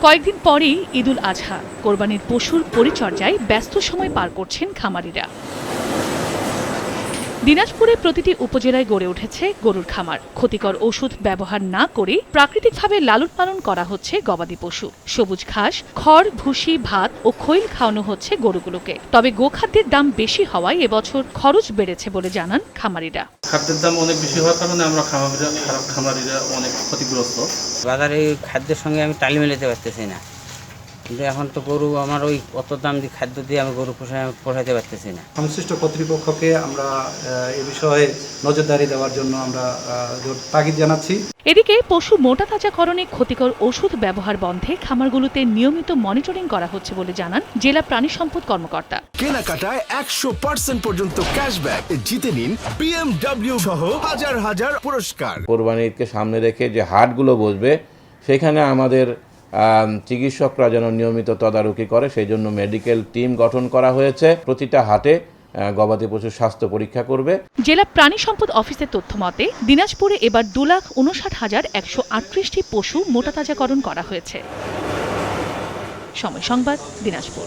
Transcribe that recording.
কয়েকদিন পরেই ঈদুল আজহা, কোরবানির পশুর পরিচর্যায় ব্যস্ত সময় পার করছেন খামারিরা। দিনাজপুরে প্রতিটি উপজেলায় গড়ে উঠেছে গরুর খামার। ক্ষতিকর ওষুধ ব্যবহার না করে প্রাকৃতিকভাবে লালন পালন করা হচ্ছে গবাদি পশু। সবুজ ঘাস, খড়, ভুসি, ভাত ও খৈল খাওয়ানো হচ্ছে গরুগুলোকে। তবে গোখাদ্যের দাম বেশি হওয়ায় এবছর খরচ বেড়েছে বলে জানান খামারিরা। খাদ্যের দাম অনেক বেশি হওয়ার কারণে আমরা খামারিরা অনেক ক্ষতিগ্রস্ত। বাজারে খাদ্যের সঙ্গে আমি তাল মেলাতে পারতেছি না, কিন্তু এখন তো গরু আমার ওই অত দাম দিয়ে খাদ্য দিয়ে আমি গরু পোষাইতে পারতেছি না। সংশ্লিষ্ট কর্তৃপক্ষকে আমরা এ বিষয়ে নজরদারি দেওয়ার জন্য আমরা তাগিদ জানাচ্ছি। এদিকে পশু মোটা তাজাকরণে ক্ষতিকর ওষুধ ব্যবহার বন্ধে খামারগুলোতে নিয়মিত মনিটরিং করা হচ্ছে বলে জানান জেলা প্রাণী সম্পদ কর্মকর্তা। কেনাকাটায় 100% পর্যন্ত ক্যাশব্যাক জিতে নিন BMW সহ হাজার হাজার পুরস্কার। কোরবানি ঈদকে সামনে রেখে যে হাটগুলো বসবে সেখানে আমাদের চিকিৎসকরা যেন নিয়মিত তদারকি করে, সেই জন্য মেডিকেল টিম গঠন করা হয়েছে। প্রতিটা হাটে গবাদি পশুর স্বাস্থ্য পরীক্ষা করবে। জেলা প্রাণী সম্পদ অফিসের তথ্য মতে দিনাজপুরে এবার 2,59,138টি পশু মোটা তাজাকরণ করা হয়েছে। সময় সংবাদ, দিনাজপুর।